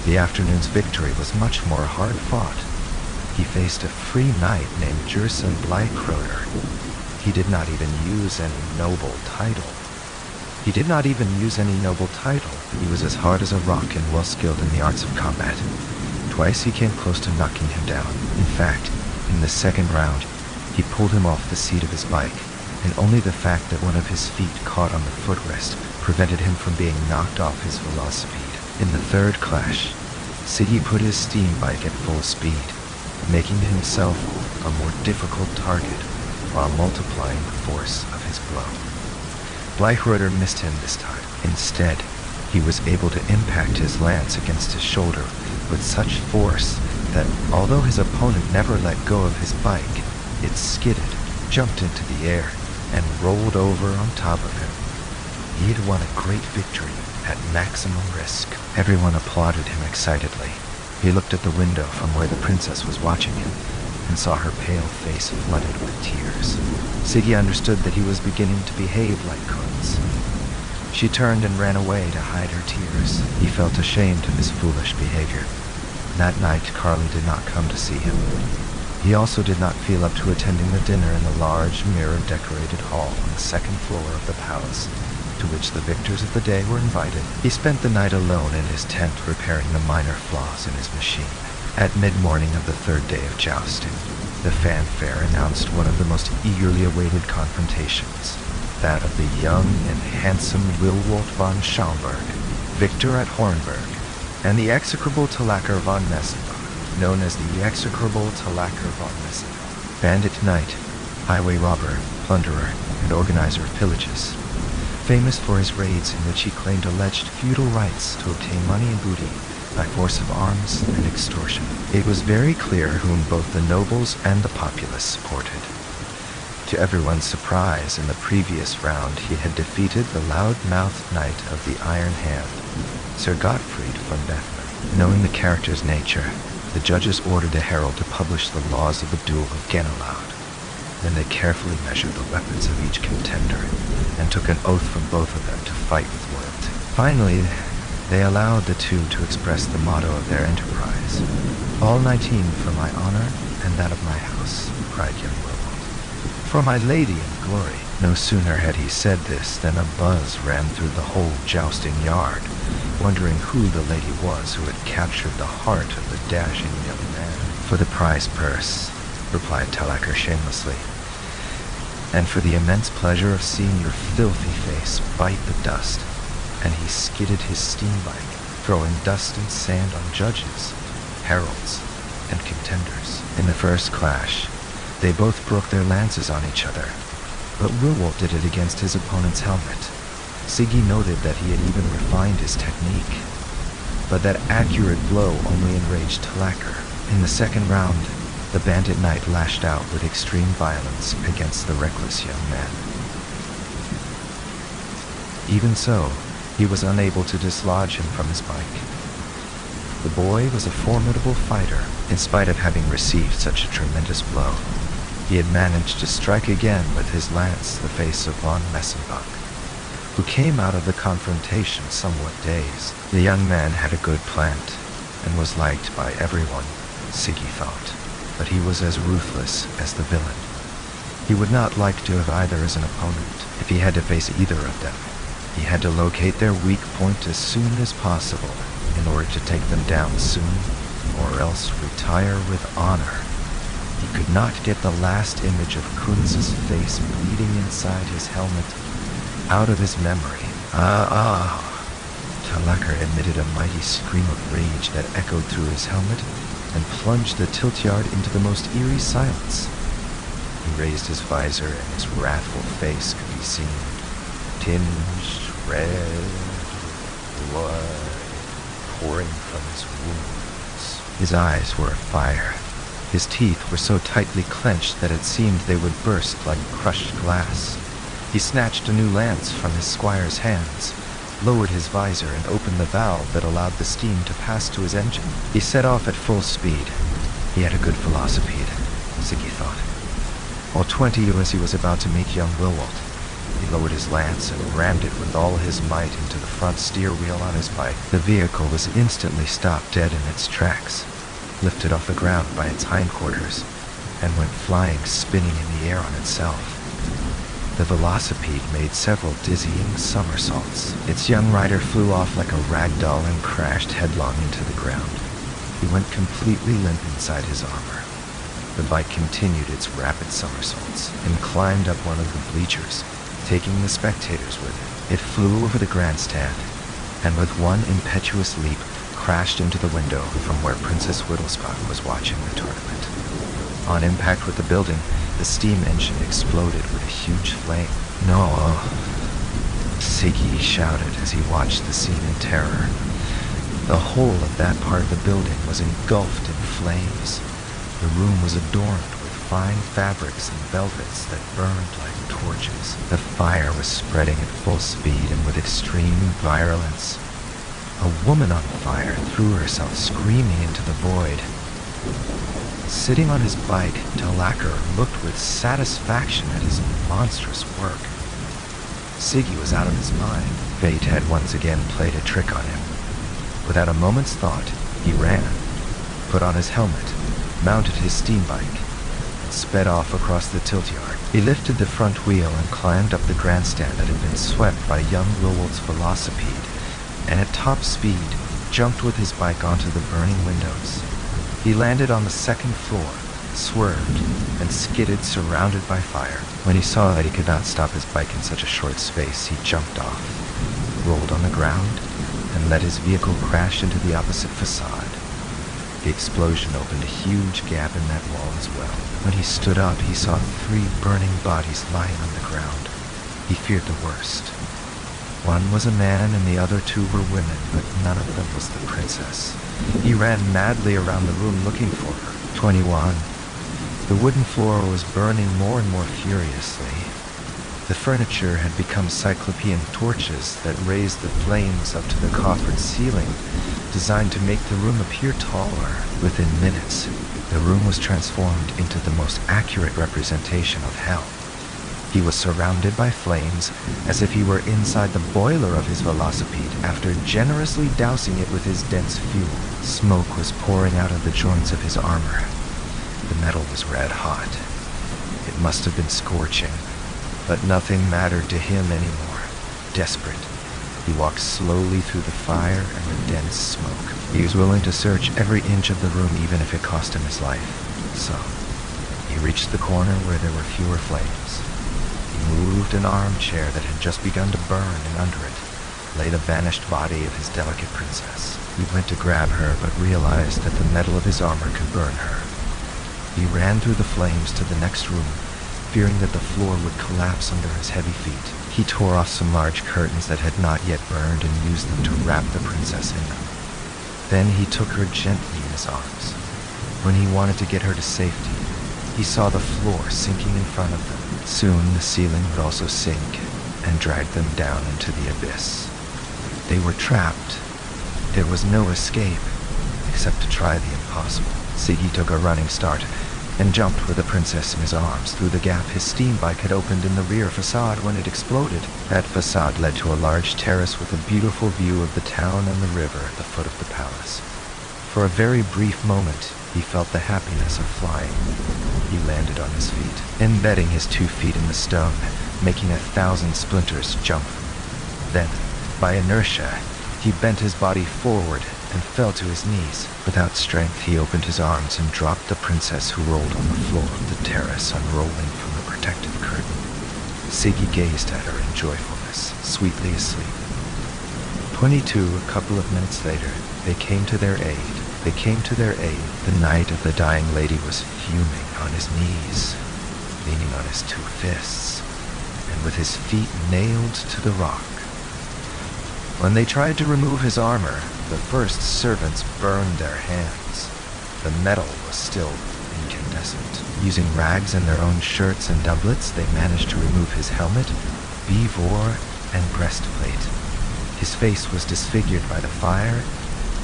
The afternoon's victory was much more hard-fought. He faced a free knight named Jerson Blycroder. He did not even use any noble title. He was as hard as a rock and well-skilled in the arts of combat. Twice he came close to knocking him down. In fact, in the second round, he pulled him off the seat of his bike, and only the fact that one of his feet caught on the footrest prevented him from being knocked off his velocipede. In the third clash, Siggy put his steam bike at full speed, making himself a more difficult target while multiplying the force of his blow. Blycroder missed him this time. Instead, he was able to impact his lance against his shoulder with such force that although his opponent never let go of his bike, it skidded, jumped into the air, and rolled over on top of him. He had won a great victory at maximum risk. Everyone applauded him excitedly. He looked at the window from where the princess was watching him and saw her pale face flooded with tears. Siggy understood that he was beginning to behave like Kunz. She turned and ran away to hide her tears. He felt ashamed of his foolish behavior. That night, Carly did not come to see him. He also did not feel up to attending the dinner in the large, mirror-decorated hall on the second floor of the palace, to which the victors of the day were invited. He spent the night alone in his tent repairing the minor flaws in his machine. At mid-morning of the third day of jousting, the fanfare announced one of the most eagerly awaited confrontations, that of the young and handsome Willwalt von Schaumburg, victor at Hornburg, and the execrable Talacker von Messenbach, known as the execrable Talacker von Messenbach. Bandit knight, highway robber, plunderer, and organizer of pillages, famous for his raids in which he claimed alleged feudal rights to obtain money and booty by force of arms and extortion. It was very clear whom both the nobles and the populace supported. To everyone's surprise, in the previous round he had defeated the loud-mouthed knight of the Iron Hand, Sir Gottfried von Bethmann. Knowing the character's nature, the judges ordered a herald to publish the laws of the duel of Genelaud. Then they carefully measured the weapons of each contender and took an oath from both of them to fight with loyalty. Finally, They allowed the two to express the motto of their enterprise. "All 19 for my honor and that of my house," cried young Wilmot. "For my lady and glory." No sooner had he said this than a buzz ran through the whole jousting yard, wondering who the lady was who had captured the heart of the dashing young man. "For the prize purse," replied Talacker shamelessly, "and for the immense pleasure of seeing your filthy face bite the dust." And he skidded his steam bike, throwing dust and sand on judges, heralds, and contenders. In the first clash, they both broke their lances on each other, but Willwalt did it against his opponent's helmet. Siggy noted that he had even refined his technique, but that accurate blow only enraged Talacker. In the second round, the bandit knight lashed out with extreme violence against the reckless young man. Even so, he was unable to dislodge him from his bike. The boy was a formidable fighter, in spite of having received such a tremendous blow. He had managed to strike again with his lance the face of von Messenbach, who came out of the confrontation somewhat dazed. The young man had a good plant, and was liked by everyone, Siggy thought, but he was as ruthless as the villain. He would not like to have either as an opponent. If he had to face either of them, he had to locate their weak point as soon as possible in order to take them down soon, or else retire with honor. He could not get the last image of Kunz's face bleeding inside his helmet out of his memory. Talacker emitted a mighty scream of rage that echoed through his helmet and plunged the tilt-yard into the most eerie silence. He raised his visor and his wrathful face could be seen, tinged red blood pouring from his wounds. His eyes were afire. His teeth were so tightly clenched that it seemed they would burst like crushed glass. He snatched a new lance from his squire's hands, lowered his visor and opened the valve that allowed the steam to pass to his engine. He set off at full speed. He had a good velocipede, Siggy thought. While 20 as he was about to meet young Willwalt, he lowered his lance and rammed it with all his might into the front steer wheel on his bike. The vehicle was instantly stopped dead in its tracks, lifted off the ground by its hindquarters, and went flying, spinning in the air on itself. The velocipede made several dizzying somersaults. Its young rider flew off like a rag doll and crashed headlong into the ground. He went completely limp inside his armor. The bike continued its rapid somersaults and climbed up one of the bleachers, taking the spectators with it. It flew over the grandstand, and with one impetuous leap, crashed into the window from where Princess Whittlespot was watching the tournament. On impact with the building, the steam engine exploded with a huge flame. "No!" Siggy shouted as he watched the scene in terror. The whole of that part of the building was engulfed in flames. The room was adorned with fine fabrics and velvets that burned like torches. The fire was spreading at full speed and with extreme virulence. A woman on fire threw herself screaming into the void. Sitting on his bike, Talacker looked with satisfaction at his monstrous work. Siggy was out of his mind. Fate had once again played a trick on him. Without a moment's thought, he ran, put on his helmet, mounted his steam bike, and sped off across the tilt-yard. He lifted the front wheel and climbed up the grandstand that had been swept by young Willwalt's velocipede, and at top speed, jumped with his bike onto the burning windows. He landed on the second floor, swerved, and skidded surrounded by fire. When he saw that he could not stop his bike in such a short space, he jumped off, rolled on the ground, and let his vehicle crash into the opposite facade. The explosion opened a huge gap in that wall as well. When he stood up, he saw 3 burning bodies lying on the ground. He feared the worst. One was a man and the other 2 were women, but none of them was the princess. He ran madly around the room looking for her. 21. The wooden floor was burning more and more furiously. The furniture had become cyclopean torches that raised the flames up to the coffered ceiling, designed to make the room appear taller. Within minutes, the room was transformed into the most accurate representation of hell. He was surrounded by flames, as if he were inside the boiler of his velocipede after generously dousing it with his dense fuel. Smoke was pouring out of the joints of his armor. The metal was red hot. It must have been scorching, but nothing mattered to him anymore. Desperate, he walked slowly through the fire and the dense smoke. He was willing to search every inch of the room, even if it cost him his life. So, he reached the corner where there were fewer flames. He moved an armchair that had just begun to burn, and under it lay the vanished body of his delicate princess. He went to grab her, but realized that the metal of his armor could burn her. He ran through the flames to the next room, fearing that the floor would collapse under his heavy feet. He tore off some large curtains that had not yet burned and used them to wrap the princess in them. Then he took her gently in his arms. When he wanted to get her to safety, he saw the floor sinking in front of them. Soon the ceiling would also sink and drag them down into the abyss. They were trapped. There was no escape, except to try the impossible. Siggy took a running start and jumped with the princess in his arms through the gap his steam bike had opened in the rear facade when it exploded. That facade led to a large terrace with a beautiful view of the town and the river at the foot of the palace. For a very brief moment, he felt the happiness of flying. He landed on his feet, embedding his 2 feet in the stone, making 1,000 splinters jump. Then, by inertia, he bent his body forward and fell to his knees. Without strength, he opened his arms and dropped the princess, who rolled on the floor of the terrace, unrolling from the protective curtain. Siggy gazed at her in joyfulness, sweetly asleep. 22, a couple of minutes later, they came to their aid. The knight of the dying lady was fuming on his knees, leaning on his 2 fists, and with his feet nailed to the rock. When they tried to remove his armor, the first servants burned their hands. The metal was still incandescent. Using rags and their own shirts and doublets, they managed to remove his helmet, beavor, and breastplate. His face was disfigured by the fire,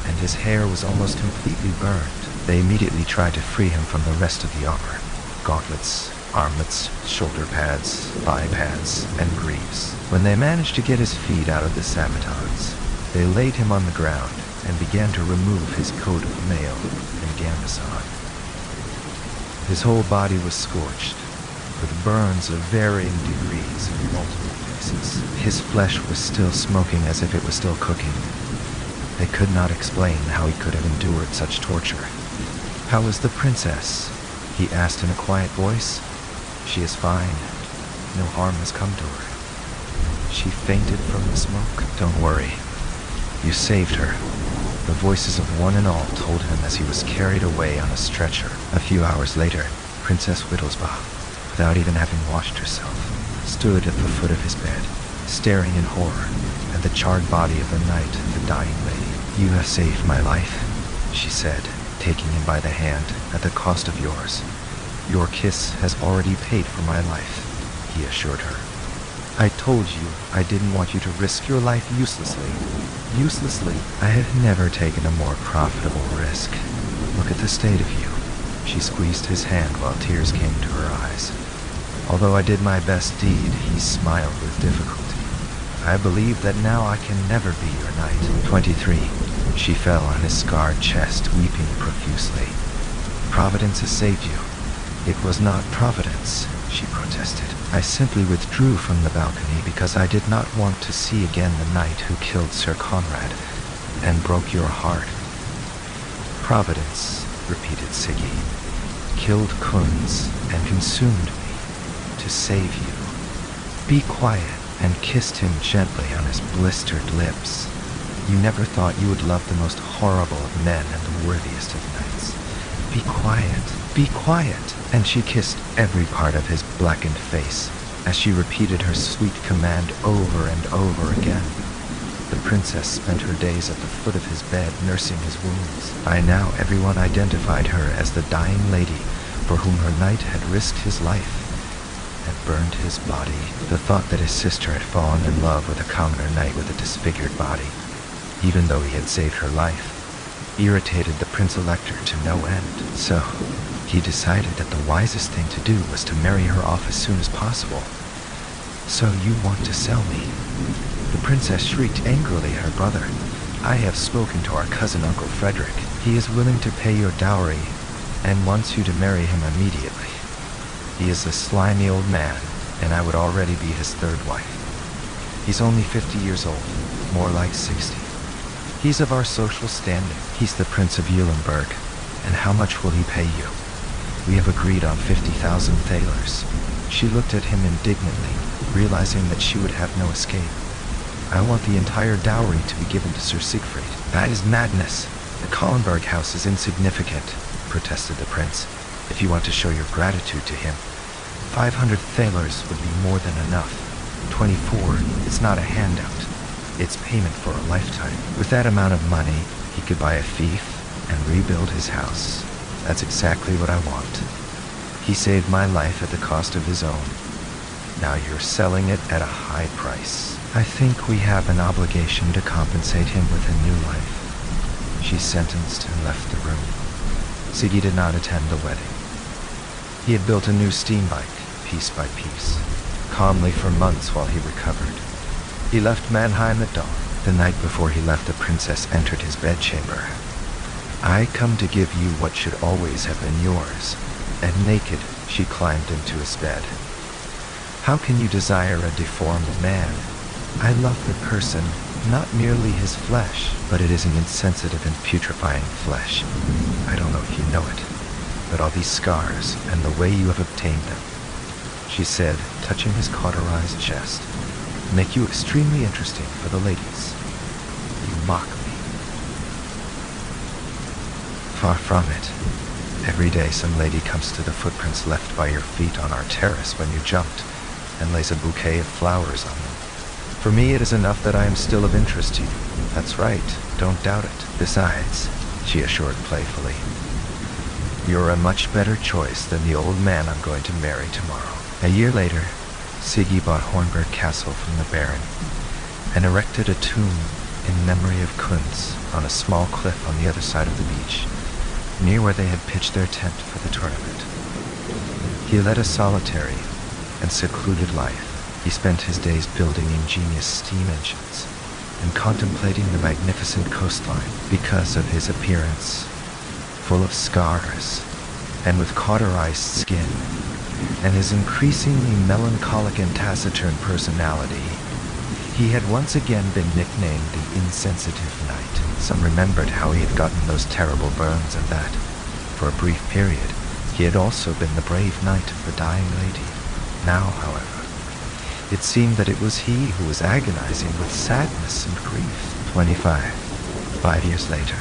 and his hair was almost completely burned. They immediately tried to free him from the rest of the armor. Gauntlets, armlets, shoulder pads, thigh pads, and greaves. When they managed to get his feet out of the sabatons, they laid him on the ground and began to remove his coat of mail and gambeson. His whole body was scorched, with burns of varying degrees in multiple places. His flesh was still smoking as if it was still cooking. They could not explain how he could have endured such torture. "How is the princess?" he asked in a quiet voice. "She is fine. No harm has come to her. She fainted from the smoke." "Don't worry. You saved her," the voices of one and all told him as he was carried away on a stretcher. A few hours later, Princess Wittelsbach, without even having washed herself, stood at the foot of his bed, staring in horror at the charred body of the knight, the dying lady. "You have saved my life," she said, taking him by the hand. "At the cost of yours. Your kiss has already paid for my life," he assured her. "I told you I didn't want you to risk your life uselessly. Uselessly? I have never taken a more profitable risk. Look at the state of you." She squeezed his hand while tears came to her eyes. Although I did my best deed, he smiled with difficulty. "I believe that now I can never be your knight." 23. She fell on his scarred chest, weeping profusely. "Providence has saved you." "It was not Providence," she protested. "I simply withdrew from the balcony because I did not want to see again the knight who killed Sir Conrad and broke your heart." "Providence," repeated Siggy, "killed Kunz and consumed me to save you." "Be quiet," and kissed him gently on his blistered lips. "You never thought you would love the most horrible of men and the worthiest of knights. Be quiet, be quiet." And she kissed every part of his blackened face as she repeated her sweet command over and over again. The princess spent her days at the foot of his bed, nursing his wounds. By now everyone identified her as the dying lady for whom her knight had risked his life and burned his body. The thought that his sister had fallen in love with a commoner knight with a disfigured body, even though he had saved her life, irritated the Prince Elector to no end. So, he decided that the wisest thing to do was to marry her off as soon as possible. So you want to sell me? The princess shrieked angrily at her brother. I have spoken to our cousin Uncle Frederick. He is willing to pay your dowry and wants you to marry him immediately. He is a slimy old man, and I would already be his third wife. He's only 50 years old, more like 60. He's of our social standing. He's the Prince of Eulenburg. And how much will he pay you? We have agreed on 50,000 thalers. She looked at him indignantly, realizing that she would have no escape. I want the entire dowry to be given to Sir Siegfried. That is madness. The Kallenberg house is insignificant, protested the prince. If you want to show your gratitude to him, 500 thalers would be more than enough. 24 is not a handout. It's payment for a lifetime. With that amount of money, he could buy a fief and rebuild his house. That's exactly what I want. He saved my life at the cost of his own. Now you're selling it at a high price. I think we have an obligation to compensate him with a new life. She sentenced and left the room. Siggy did not attend the wedding. He had built a new steam bike, piece by piece, calmly for months while he recovered. He left Mannheim at dawn. The night before he left, the princess entered his bedchamber. I come to give you what should always have been yours. And naked, she climbed into his bed. How can you desire a deformed man? I love the person, not merely his flesh, but it is an insensitive and putrefying flesh. I don't know if you know it, but all these scars and the way you have obtained them, she said, touching his cauterized chest, make you extremely interesting for the ladies. You mock me. Far from it. Every day some lady comes to the footprints left by your feet on our terrace when you jumped and lays a bouquet of flowers on them. For me, it is enough that I am still of interest to you. That's right, don't doubt it. Besides, she assured playfully, you're a much better choice than the old man I'm going to marry tomorrow. A year later, Siggy bought Hornberg Castle from the Baron and erected a tomb in memory of Kunz on a small cliff on the other side of the beach, near where they had pitched their tent for the tournament. He led a solitary and secluded life. He spent his days building ingenious steam engines and contemplating the magnificent coastline. Because of his appearance, full of scars and with cauterized skin, and his increasingly melancholic and taciturn personality, he had once again been nicknamed the Insensitive Knight. Some remembered how he had gotten those terrible burns and that, for a brief period, he had also been the brave knight of the dying lady. Now, however, it seemed that it was he who was agonizing with sadness and grief. 5 years later,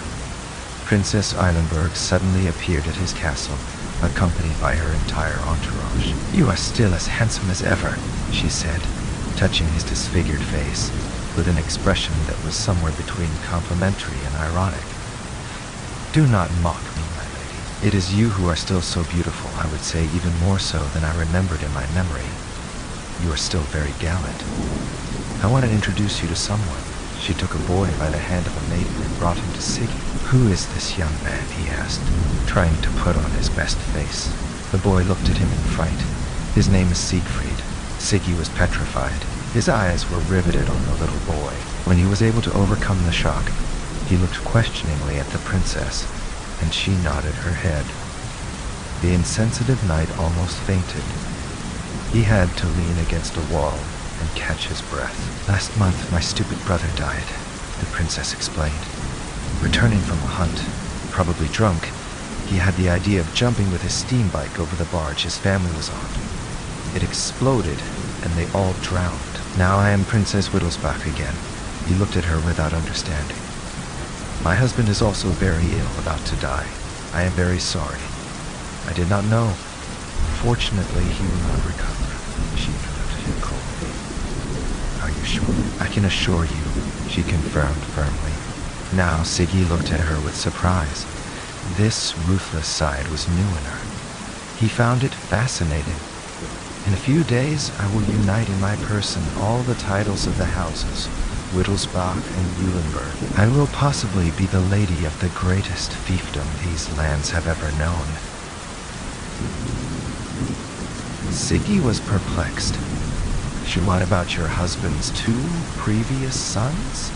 Princess Eilenberg suddenly appeared at his castle, accompanied by her entire entourage. You are still as handsome as ever, she said, touching his disfigured face with an expression that was somewhere between complimentary and ironic. Do not mock me, my lady. It is you who are still so beautiful, I would say even more so than I remembered in my memory. You are still very gallant. I want to introduce you to someone. She took a boy by the hand of a maiden and brought him to Siggy. Who is this young man, he asked, trying to put on his best face. The boy looked at him in fright. His name is Siegfried. Siggy was petrified. His eyes were riveted on the little boy. When he was able to overcome the shock, he looked questioningly at the princess, and she nodded her head. The insensitive knight almost fainted. He had to lean against a wall and catch his breath. Last month, my stupid brother died, the princess explained. Returning from a hunt, probably drunk, he had the idea of jumping with his steam bike over the barge his family was on. It exploded, and they all drowned. Now I am Princess Wittelsbach again. He looked at her without understanding. My husband is also very ill, about to die. I am very sorry. I did not know. Fortunately, he will not recover. She looked at him coldly. Are you sure? I can assure you, she confirmed firmly. Now Siggy looked at her with surprise. This ruthless side was new in her. He found it fascinating. In a few days, I will unite in my person all the titles of the houses, Wittelsbach and Eulenburg. I will possibly be the lady of the greatest fiefdom these lands have ever known. Siggy was perplexed. What about your husband's 2 previous sons?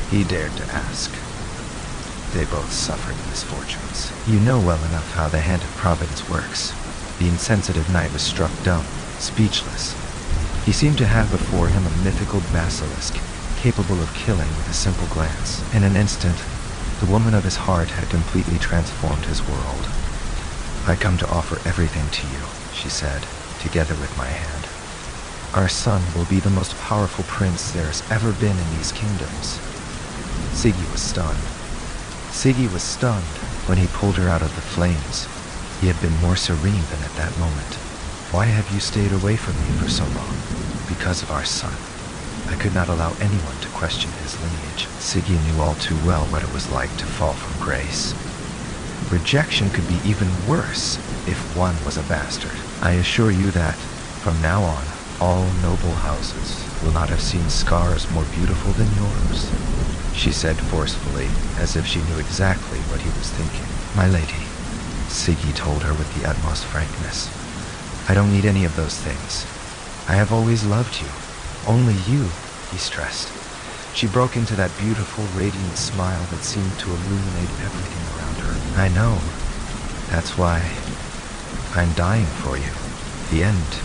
He dared to ask. They both suffered misfortunes. You know well enough how the hand of Providence works. The insensitive knight was struck dumb, speechless. He seemed to have before him a mythical basilisk, capable of killing with a simple glance. In an instant, the woman of his heart had completely transformed his world. I come to offer everything to you, she said, together with my hand. Our son will be the most powerful prince there has ever been in these kingdoms. Siggy was stunned. Siggy was stunned when he pulled her out of the flames. He had been more serene than at that moment. Why have you stayed away from me for so long? Because of our son. I could not allow anyone to question his lineage. Siggy knew all too well what it was like to fall from grace. Rejection could be even worse if one was a bastard. I assure you that, from now on, all noble houses will not have seen scars more beautiful than yours, she said forcefully, as if she knew exactly what he was thinking. My lady, Siggy told her with the utmost frankness, I don't need any of those things. I have always loved you. Only you, he stressed. She broke into that beautiful, radiant smile that seemed to illuminate everything around her. I know. That's why I'm dying for you. The end.